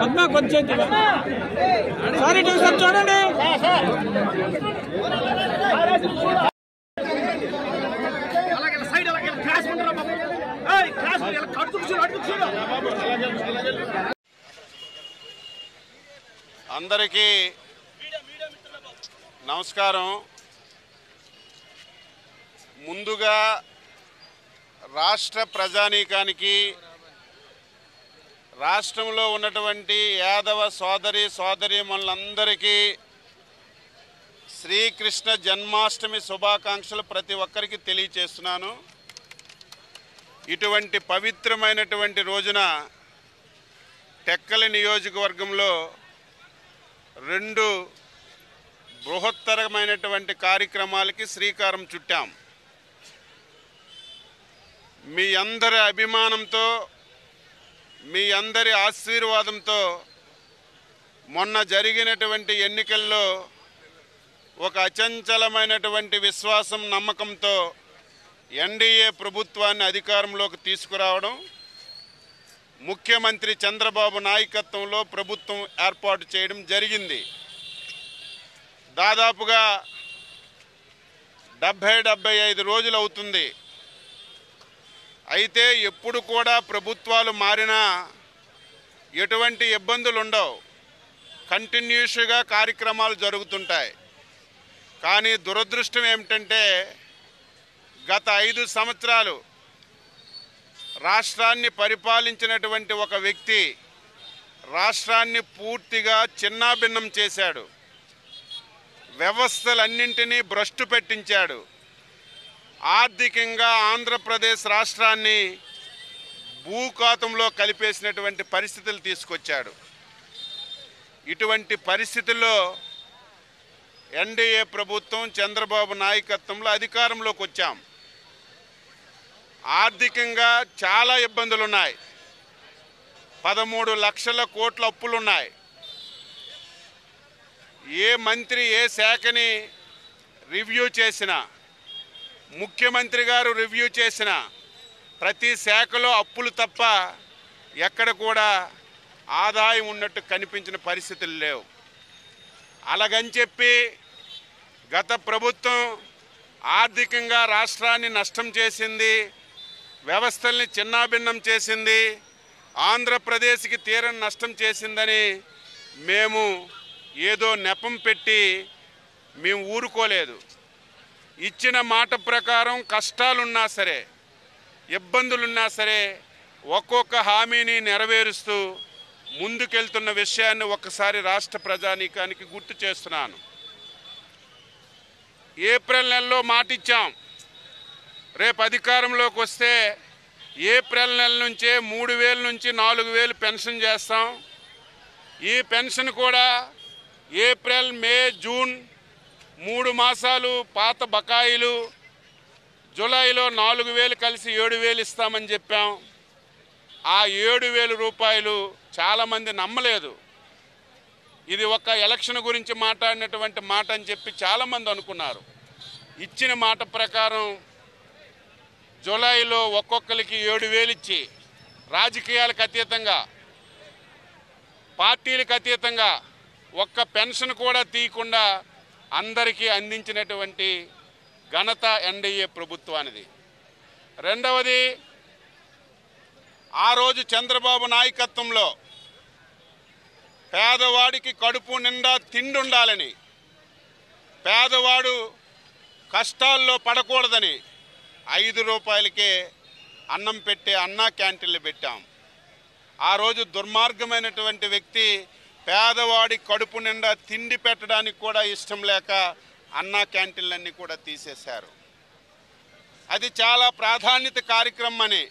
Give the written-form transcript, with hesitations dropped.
పద్మ కొంచెం sorry sir చూడండి. అందరికీ నమస్కారం. ముందుగా రాష్ట్ర ప్రజానీకానికి, రాష్ట్రంలో ఉన్నటువంటి యాదవ సోదరీమణులందరికీ శ్రీకృష్ణ జన్మాష్టమి శుభాకాంక్షలు ప్రతి ఒక్కరికి తెలియచేస్తున్నాను. ఇటువంటి పవిత్రమైనటువంటి రోజున టెక్కలి నియోజకవర్గంలో 2 బృహత్తరమైనటువంటి కార్యక్రమాలకి శ్రీకారం చుట్టాం. మీ అందరి అభిమానంతో, మీ అందరి ఆశీర్వాదంతో మొన్న జరిగినటువంటి ఎన్నికల్లో ఒక అచంచలమైనటువంటి విశ్వాసం, నమ్మకంతో ఎన్డీఏ ప్రభుత్వాన్ని అధికారంలోకి తీసుకురావడం, ముఖ్యమంత్రి చంద్రబాబు నాయకత్వంలో ప్రభుత్వం ఏర్పాటు చేయడం జరిగింది. దాదాపుగా 70-75 రోజులు అవుతుంది. అయితే ఎప్పుడు కూడా ప్రభుత్వాలు మారినా ఎటువంటి ఇబ్బందులు ఉండవు, కంటిన్యూస్గా కార్యక్రమాలు జరుగుతుంటాయి. కానీ దురదృష్టం ఏమిటంటే గత 5 సంవత్సరాలు రాష్ట్రాన్ని పరిపాలించినటువంటి ఒక వ్యక్తి రాష్ట్రాన్ని పూర్తిగా చిన్నాభిన్నం చేశాడు. వ్యవస్థలన్నింటినీ భ్రష్టు పెట్టించాడు. ఆర్థికంగా ఆంధ్రప్రదేశ్ రాష్ట్రాన్ని భూకాతంలో కలిపేసినటువంటి పరిస్థితులు తీసుకొచ్చాడు. ఇటువంటి పరిస్థితుల్లో ఎన్డీఏ ప్రభుత్వం చంద్రబాబు నాయకత్వంలో అధికారంలోకి వచ్చాం. ఆర్థికంగా చాలా ఇబ్బందులు ఉన్నాయి. 13 లక్షల కోట్ల అప్పులున్నాయి. ఏ మంత్రి ఏ శాఖని రివ్యూ చేసినా, ముఖ్యమంత్రి గారు రివ్యూ చేసిన ప్రతి శాఖలో అప్పులు తప్ప ఎక్కడ కూడా ఆదాయం ఉన్నట్టు కనిపించిన పరిస్థితులు లేవు. అలాగని చెప్పి గత ప్రభుత్వం ఆర్థికంగా రాష్ట్రాన్ని నష్టం చేసింది, వ్యవస్థల్ని చిన్నాభిన్నం చేసింది, ఆంధ్రప్రదేశ్కి తీరని నష్టం చేసిందని మేము ఏదో నెపం పెట్టి మేము ఊరుకోలేదు. ఇచ్చిన మాట ప్రకారం కష్టాలున్నా సరే, ఇబ్బందులున్నా సరే ఒక్కొక్క హామీని నెరవేరుస్తూ ముందుకెళ్తున్న విషయాన్ని ఒక్కసారి రాష్ట్ర ప్రజానీకానికి గుర్తు చేస్తున్నాను. ఏప్రిల్ నెలలో మాటిచ్చాం, రేపు అధికారంలోకి వస్తే ఏప్రిల్ నెల నుంచే 3,000 నుంచి 4,000 పెన్షన్ చేస్తాం. ఈ పెన్షన్ కూడా ఏప్రిల్, మే, జూన్ 3 మాసాలు పాత బకాయిలు, జూలైలో 4,000 కలిసి 7,000 ఇస్తామని చెప్పాం. ఆ 7,000 రూపాయలు చాలామంది నమ్మలేదు. ఇది ఒక ఎలక్షన్ గురించి మాట్లాడినటువంటి మాట అని చెప్పి చాలామంది అనుకున్నారు. ఇచ్చిన మాట ప్రకారం జూలైలో ఒక్కొక్కరికి 7,000 ఇచ్చి రాజకీయాలకు అతీతంగా, పార్టీలకు అతీతంగా ఒక్క పెన్షన్ కూడా తీయకుండా అందరికీ అందించినటువంటి ఘనత ఎన్డీఏ ప్రభుత్వానిది. రెండవది, ఆ రోజు చంద్రబాబు నాయకత్వంలో పేదవాడికి కడుపు నిండా తిండి ఉండాలని, పేదవాడు కష్టాల్లో పడకూడదని 5 రూపాయలకే అన్నం పెట్టే అన్నా క్యాంటీన్లు పెట్టాం. ఆ రోజు దుర్మార్గమైనటువంటి వ్యక్తి పేదవాడి కడుపు నిండా తిండి పెట్టడానికి కూడా ఇష్టం లేక అన్నా క్యాంటీన్లన్నీ కూడా తీసేశారు. అది చాలా ప్రాధాన్యత కార్యక్రమం అని